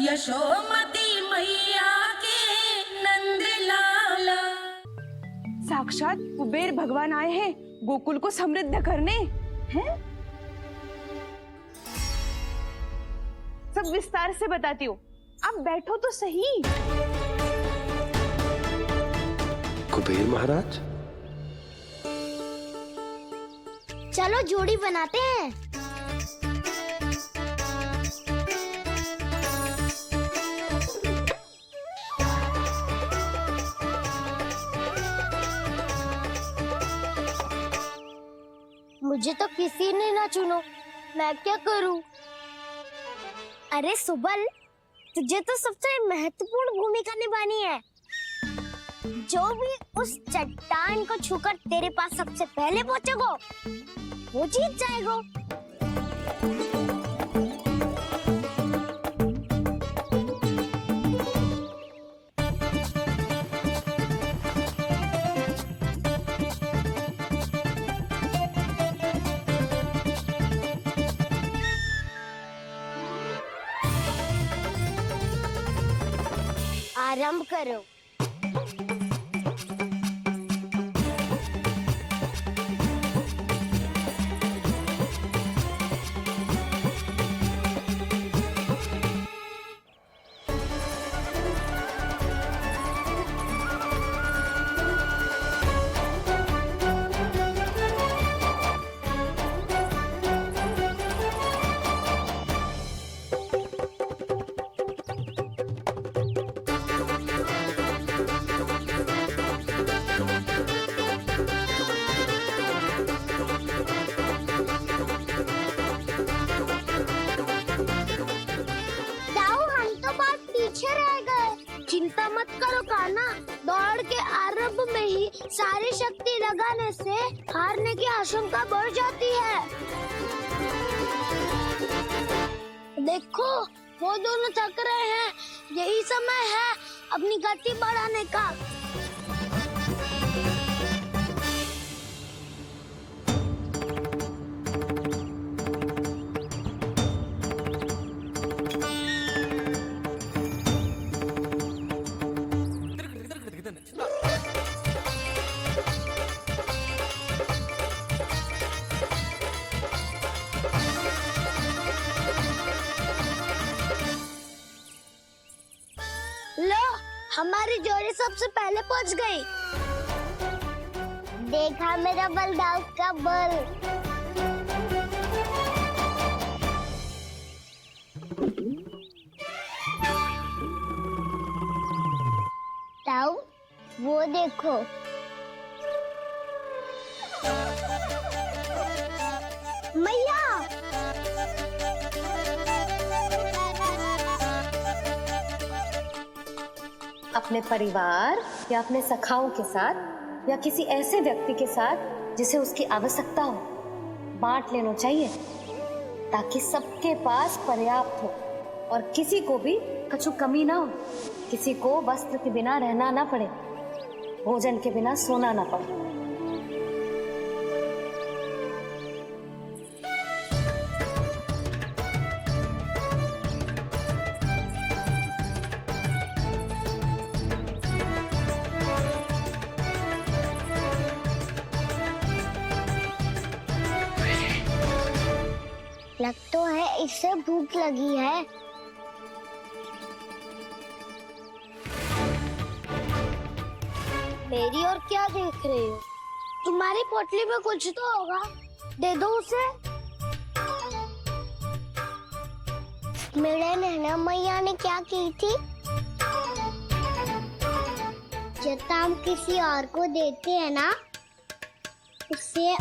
यशोमती मैया के नंद लाला। साक्षात कुबेर भगवान आए हैं गोकुल को समृद्ध करने हैं। सब विस्तार से बताती हूँ, आप बैठो तो सही। कुबेर महाराज, चलो जोड़ी बनाते हैं। मुझे तो किसी ने ना चुनो, मैं क्या करूं? अरे सुबल, तुझे तो सबसे महत्वपूर्ण भूमिका निभानी है। जो भी उस चट्टान को छूकर तेरे पास सबसे पहले पहुंचेगा वो जीत जाएगा। आरंभ करो। चिंता मत करो कान्हा, दौड़ के आरंभ में ही सारी शक्ति लगाने से हारने की आशंका बढ़ जाती है। देखो वो दोनों थक रहे हैं, यही समय है अपनी गति बढ़ाने का। लो, हमारी जोड़ी सबसे पहले पहुंच गई। देखा मेरा बलदाव का बल। ताऊ, वो देखो। मैया, अपने परिवार या अपने सखाओं के साथ या किसी ऐसे व्यक्ति के साथ जिसे उसकी आवश्यकता हो बांट लेना चाहिए, ताकि सबके पास पर्याप्त हो और किसी को भी कछु कमी ना हो, किसी को वस्त्र के बिना रहना ना पड़े, भोजन के बिना सोना ना पड़े। लग तो है इससे भूख लगी है। मेरी और क्या देख रहे हो? तुम्हारी पोटली में कुछ तो होगा, दे दो उसे। मेरे नैना मैया ने क्या की थी? जब हम किसी और को देते हैं ना, उससे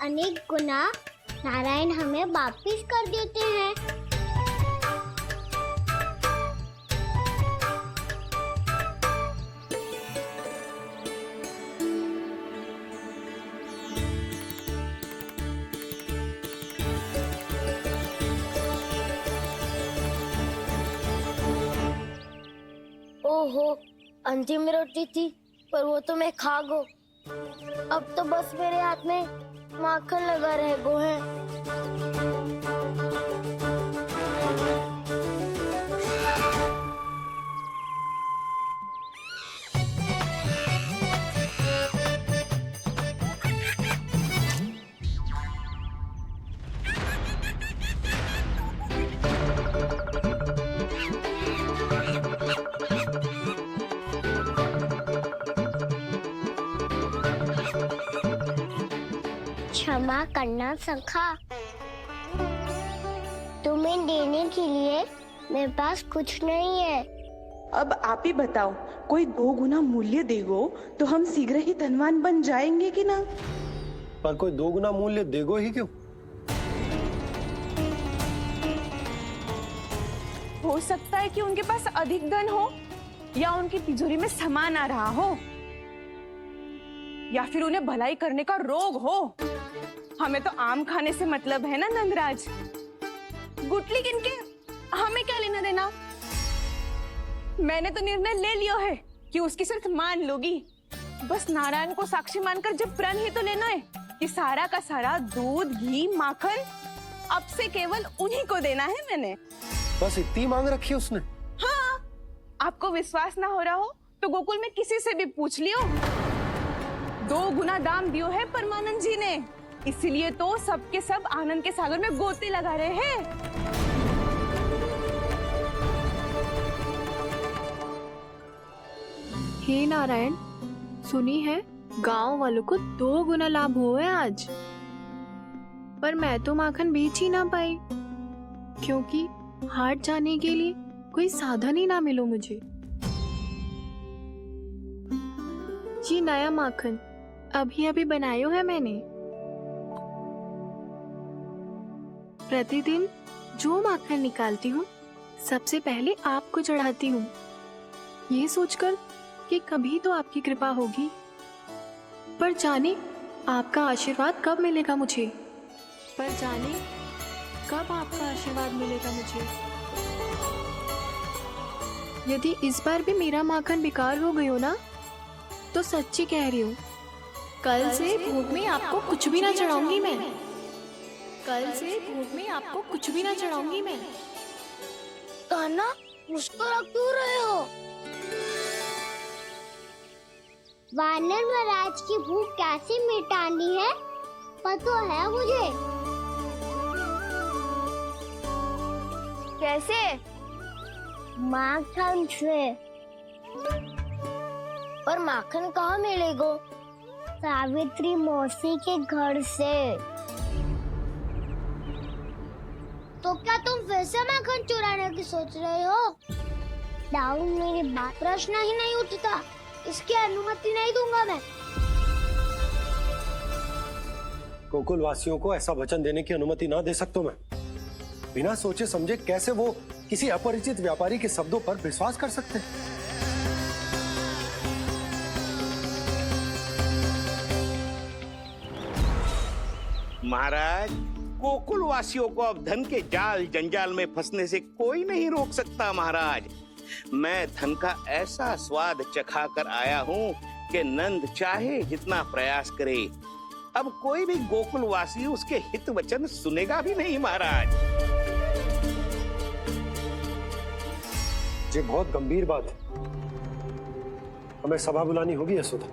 अनेक गुना नारायण हमें वापिस कर देते हैं। ओहो, अंतिम रोटी थी, पर वो तो मैं खा गो। अब तो बस मेरे हाथ में माखन लगा रह गो है। क्षमा करना सखा। तुम्हें देने के लिए मेरे पास कुछ नहीं है। अब आप ही बताओ, कोई 2 गुना मूल्य देगो तो हम शीघ्र ही धनवान बन जाएंगे कि ना? पर कोई 2 गुना मूल्य देगो ही क्यों? हो सकता है कि उनके पास अधिक धन हो, या उनकी तिजोरी में सामान आ रहा हो, या फिर उन्हें भलाई करने का रोग हो। हमें तो आम खाने से मतलब है ना नंदराज। गुटली किनके, हमें क्या लेना देना। मैंने तो निर्णय ले लिया है कि उसकी सिर्फ मान लूंगी। बस नारायण को साक्षी मानकर जब प्रण ही तो लेना है कि सारा का सारा दूध, घी, माखन अब से केवल उन्हीं को देना है मैंने। बस इतनी मांग रखी है उसने? हाँ, आपको विश्वास ना हो रहा हो तो गोकुल में किसी से भी पूछ लियो। 2 गुना दाम दियो है परमानंद जी ने, इसीलिए तो सबके सब आनंद के सागर में गोते लगा रहे हैं। हे नारायण, सुनी है गांव वालों को 2 गुना लाभ हुआ है आज। पर मैं तो माखन बेच ही ना पाई, क्योंकि हाट जाने के लिए कोई साधन ही ना मिलो मुझे। जी नया माखन अभी अभी बनायो है मैंने। प्रतिदिन जो माखन निकालती हूँ सबसे पहले आपको चढ़ाती हूँ, ये सोचकर कि कभी तो आपकी कृपा होगी। पर जाने आपका आशीर्वाद कब मिलेगा मुझे, पर जाने कब आपका आशीर्वाद मिलेगा मुझे। यदि इस बार भी मेरा माखन बेकार हो गयो ना, तो सच्ची कह रही हूँ, कल से भोग में आपको कुछ भी ना चढ़ाऊंगी मैं। कल से भोग में आपको कुछ भी ना चढ़ाऊंगी मैं। कान्हा, मुस्कुरा क्यों रहे हो? वानर महाराज की भूख कैसे मिटानी है पता है मुझे। कैसे? माखन से। पर माखन कहाँ मिलेगा? सावित्री मौसी के घर से। तो क्या तुम फिर से माखन चुराने की सोच रहे हो? डाउन मेरी बात प्रश्न ही नहीं उठता, इसकी अनुमति नहीं दूंगा मैं। गोकुल वासियों को ऐसा वचन देने की अनुमति ना दे सकता मैं। बिना सोचे समझे कैसे वो किसी अपरिचित व्यापारी के शब्दों पर विश्वास कर सकते हैं? महाराज, गोकुल वासियों को अब धन के जाल जंजाल में फंसने से कोई नहीं रोक सकता। महाराज, मैं धन का ऐसा स्वाद चखा कर आया हूँ कि नंद चाहे जितना प्रयास करे, अब कोई भी गोकुल वासी उसके हित वचन सुनेगा भी नहीं। महाराज, ये बहुत गंभीर बात है, हमें सभा बुलानी होगी यशोदा।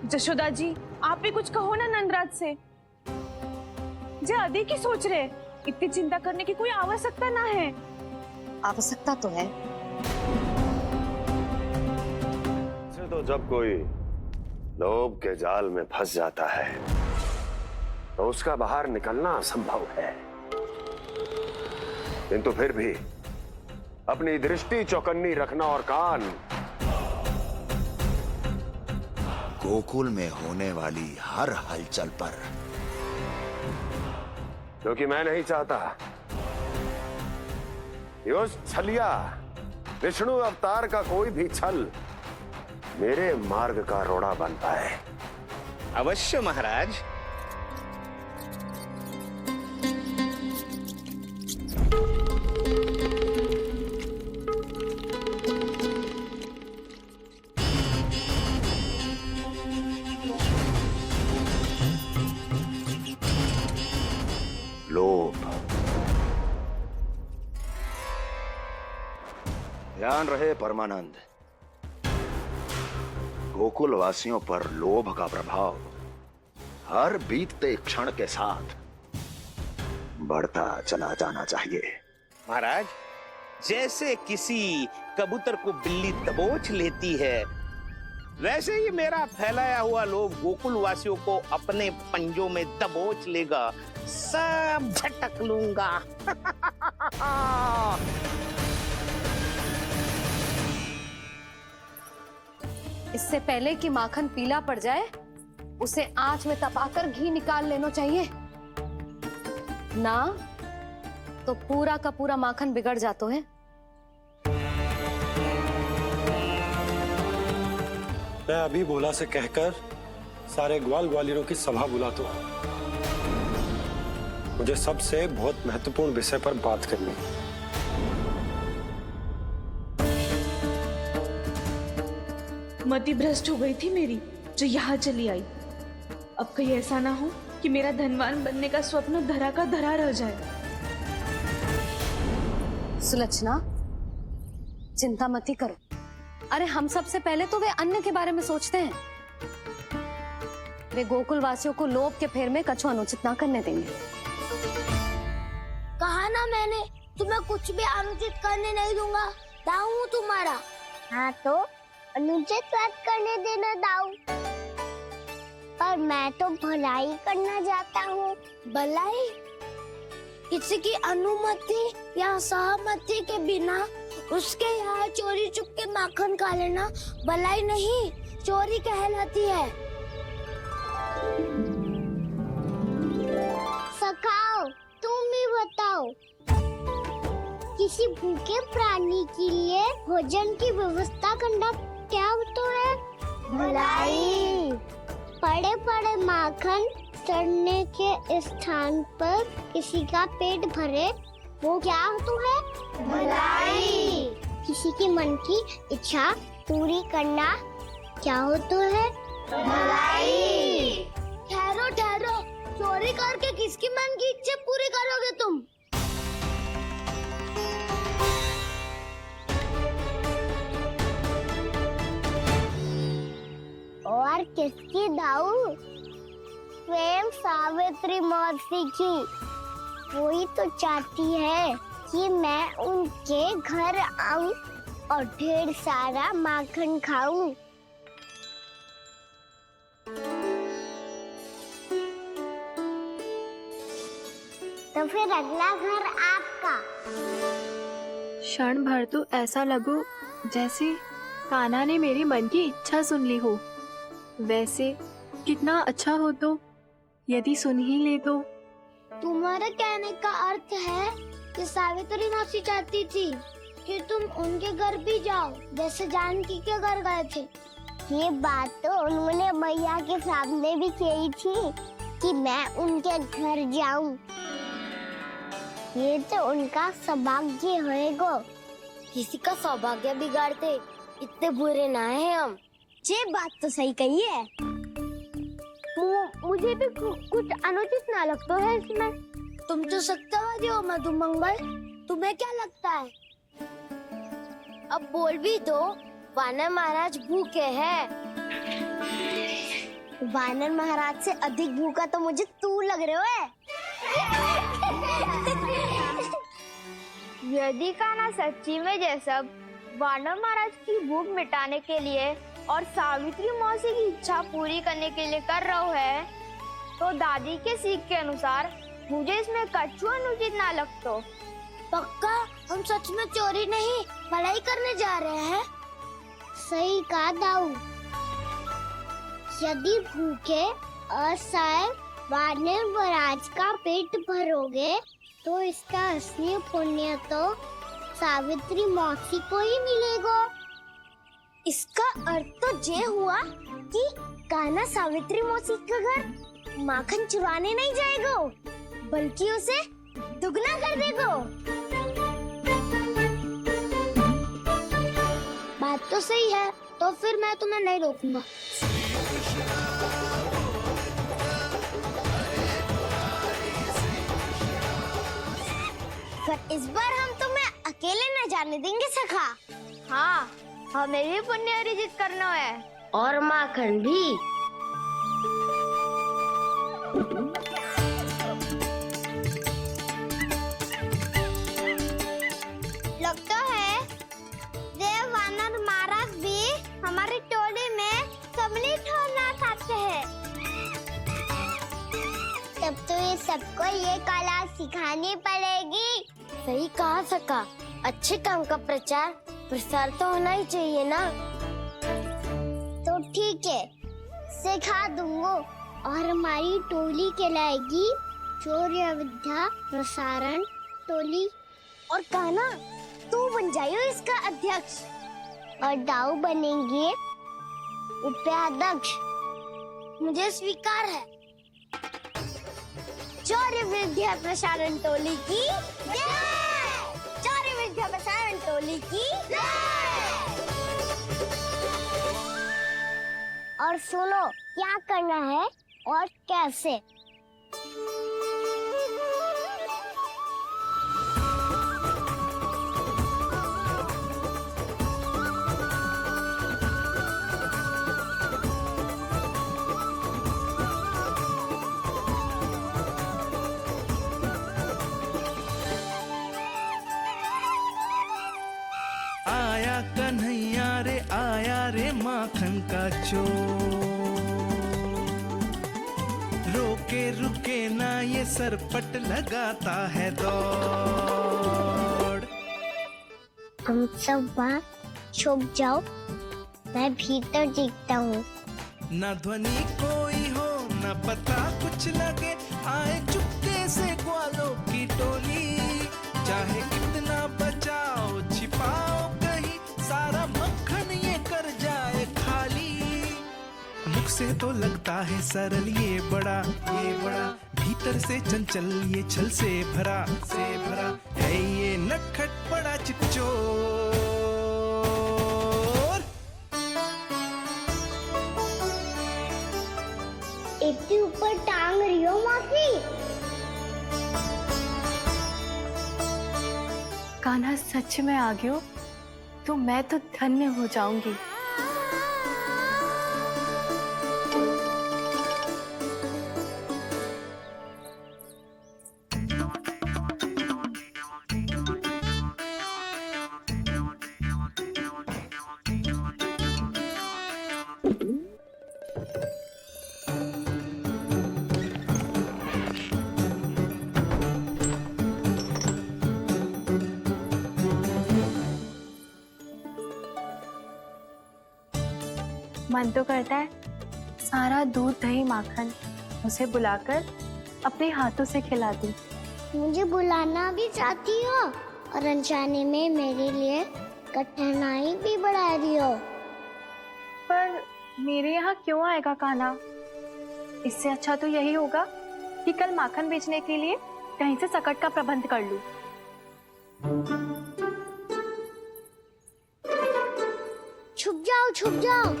जशोदा जी, आप भी कुछ कहो ना नंदराज से। जे अधिक ही सोच रहे, इतनी चिंता करने की कोई आवश्यकता ना है। आवश्यकता तो है। तो जब कोई लोभ के जाल में फंस जाता है तो उसका बाहर निकलना असंभव है, किंतु फिर भी अपनी दृष्टि चौकन्नी रखना और कान गोकुल में होने वाली हर हलचल पर, क्योंकि मैं नहीं चाहता कि उस छलिया विष्णु अवतार का कोई भी छल मेरे मार्ग का रोड़ा बन पाए। अवश्य महाराज। लोभ, ध्यान रहे परमानंद, गोकुल वासियों पर लोभ का प्रभाव हर बीतते क्षण के साथ बढ़ता चला जाना चाहिए। महाराज, जैसे किसी कबूतर को बिल्ली दबोच लेती है, वैसे ही मेरा फैलाया हुआ लोभ गोकुल वासियों को अपने पंजों में दबोच लेगा, सब झटक लूंगा। इससे पहले कि माखन पीला पड़ जाए, उसे आंच में तपाकर घी निकाल लेना चाहिए, ना तो पूरा का पूरा माखन बिगड़ जाता है। मैं अभी भोला से कहकर सारे ग्वाल ग्वालियरों की सभा बुलाता हूं। मुझे सबसे बहुत महत्वपूर्ण विषय पर बात करनी है। मति भ्रष्ट हो गई थी मेरी, जो यहाँ चली आई। अब कहीं ऐसा ना हो कि मेरा धनवान बनने का स्वप्न धरा का धरा रह जाए। सुलक्षणा, चिंता मत ही करो। अरे हम सबसे पहले तो वे अन्न के बारे में सोचते हैं। वे गोकुल वासियों को लोभ के फेर में कछु अनुचित ना करने देंगे। कहा ना मैंने, तुम्हें कुछ भी अनुचित करने नहीं दूंगा। दाऊ हूँ तुम्हारा। हाँ तो अनुचित बात करने देना दाऊ। पर मैं तो भलाई करना चाहता हूँ। भलाई? किसी की अनुमति या सहमति के बिना उसके यहाँ चोरी चुप के माखन खा लेना भलाई नहीं, चोरी कहलाती है। सखाओ, तुम ही बताओ, किसी भूखे प्राणी के लिए भोजन की व्यवस्था करना क्या तो है? भलाई। पड़े पड़े माखन चढ़ने के स्थान पर किसी का पेट भरे, वो क्या तो है? भलाई। किसी के मन की इच्छा पूरी करना क्या हो तो है? भलाई। ठहरो ठहरो, चोरी करके किसकी मन की इच्छा पूरी करोगे तुम? और किसकी दाऊ? स्वयं सावित्री मौसी की। वही तो चाहती है कि मैं उनके घर आऊं और ढेर सारा माखन खाऊं। तो फिर अगला घर आपका। क्षण भर तो ऐसा लगो जैसे कान्हा ने मेरे मन की इच्छा सुन ली हो। वैसे कितना अच्छा हो तो यदि सुन ही ले तो। तुम्हारे कहने का अर्थ है कि सावित्री मौसी चाहती थी कि तुम उनके घर भी जाओ, जैसे जानकी के घर गए थे। ये बात तो उन्होंने मैया के सामने भी कही थी कि मैं उनके घर जाऊं। ये तो उनका सौभाग्य होएगा। किसी का सौभाग्य बिगाड़ते इतने बुरे ना है हम। ये बात तो सही कही है। मुझे भी कुछ अनुचित ना लगता है इसमें। तुम तो सत्यवादी हो मधुमंगल, तुम्हें क्या लगता है? अब बोल भी दो, वानर महाराज भूखे हैं। वानर महाराज से अधिक भूखा तो मुझे तू लग रहे हो। यदि कान्हा सच्ची में जैसा वानर महाराज की भूख मिटाने के लिए और सावित्री मौसी की इच्छा पूरी करने के लिए कर रहा है, तो दादी के सीख के अनुसार मुझे इसमें कछु अनुचित ना लगता। पक्का हम सच में चोरी नहीं भलाई करने जा रहे हैं। सही कहा दाऊ। यदि भूखे असहाय वानर महाराज का पेट भरोगे तो इसका असली पुण्य तो सावित्री मौसी को ही मिलेगा। इसका अर्थ तो ये हुआ कि कान्हा सावित्री मौसी का घर माखन चुराने नहीं जाएगा, बल्कि उसे दुगना कर देगा। बात तो सही है, तो फिर मैं तुम्हें नहीं रोकूंगा। पर इस बार हम तुम्हें अकेले न जाने देंगे सखा। हाँ, हमें भी पुण्य अर्जित करना है और माखन भी। लगता है देव वानर महाराज भी हमारी टोली में पर ये कला सिखानी पड़ेगी। सही कहा सका, अच्छे काम का प्रचार प्रसार तो होना ही चाहिए ना। तो ठीक है, सिखा दूंगा और हमारी टोली कहलाएगी शौर्य विद्या प्रसारण टोली। और कान्हा तू बन जाइयो इसका अध्यक्ष और दाऊ बनेंगे उपाध्यक्ष। मुझे स्वीकार है। शौर्य विद्या प्रसारण टोली की जय! शौर्य विद्या प्रसारण टोली की जय! और सुनो क्या करना है और कैसे। आया कन्हैया रे आया रे माखन का चोर, रोके रुके ना ये सरपट लगाता है दौड़। तुम सब बाहर छुप जाओ, मैं भीतर देखता हूँ। ना ध्वनि कोई हो ना पता कुछ लगे, आए चुपके से ग्वालों की टोली। चाहे कितना बचाओ छिपाओ कहीं, सारा मक्खन ये कर जाए खाली। मुख से तो लगता है सरल ये बड़ा भीतर से चंचल ये छल से भरा है ये नटखट बड़ा चिकचोर। इतनी ऊपर टांग रही हो माफी। कान्हा सच में आ गयो तो मैं तो धन्य हो जाऊंगी। मन तो करता है सारा दूध दही माखन उसे बुलाकर अपने हाथों से खिला दूं। मुझे बुलाना भी चाहती हो और अनजाने में मेरे लिए कठिनाई भी बढ़ा रही हो। पर मेरे यहाँ क्यों आएगा कान्हा? इससे अच्छा तो यही होगा कि कल माखन बेचने के लिए कहीं से सकट का प्रबंध कर लूं। छुप जाओ छुप जाओ।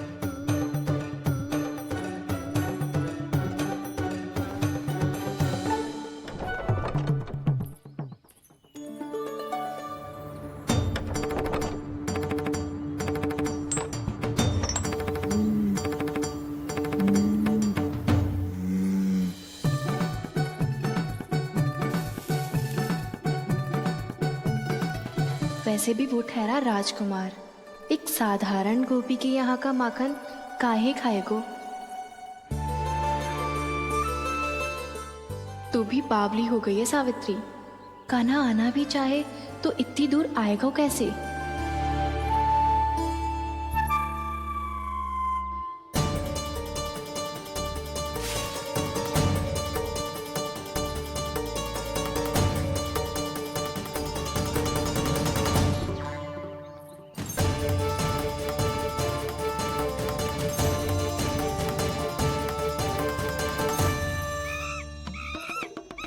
वैसे भी वो ठहरा राजकुमार, एक साधारण गोपी के यहाँ का माखन काहे खाएगो। तू भी बावली हो गई है सावित्री। कान्हा आना भी चाहे तो इतनी दूर आएगा कैसे?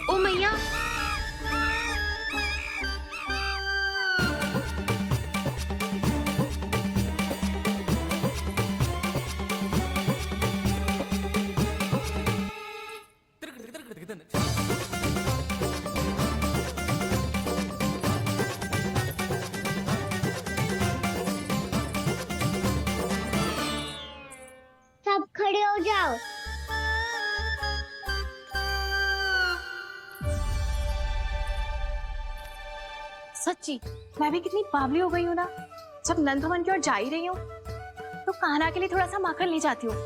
ओ मैया, सब खड़े हो जाओ। सच्ची मैं भी कितनी बावली हो गई हूँ ना। जब नंद भवन की ओर जा ही रही हूँ तो कान्हा के लिए थोड़ा सा माखन ले जाती हूँ।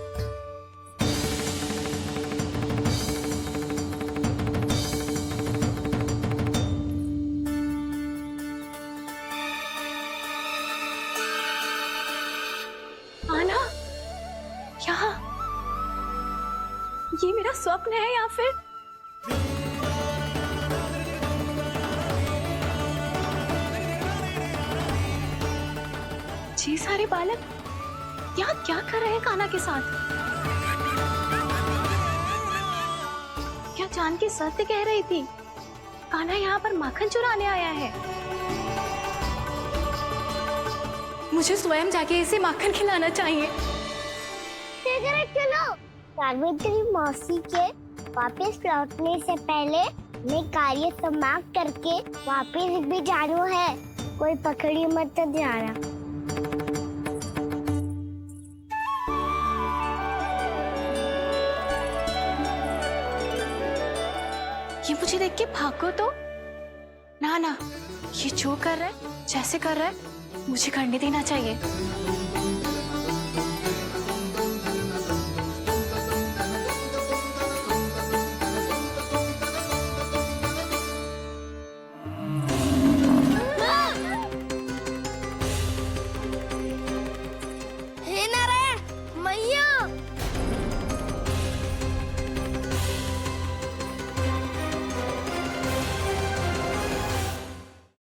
स्वप्न है या फिर ये सारे बालक यहाँ क्या कर रहे हैं कान्हा के साथ? क्या जानकी सत्य कह रही थी? कान्हा यहाँ पर माखन चुराने आया है। मुझे स्वयं जाके इसे माखन खिलाना चाहिए। चलो, सावित्री मौसी के वापस लौटने से पहले मैं कार्य समाप्त करके वापस भी जाना है। कोई पकड़ी मत जाना। ये मुझे देख के भागो तो ना, ये जो कर रहा है, जैसे कर रहा है, मुझे करने देना चाहिए।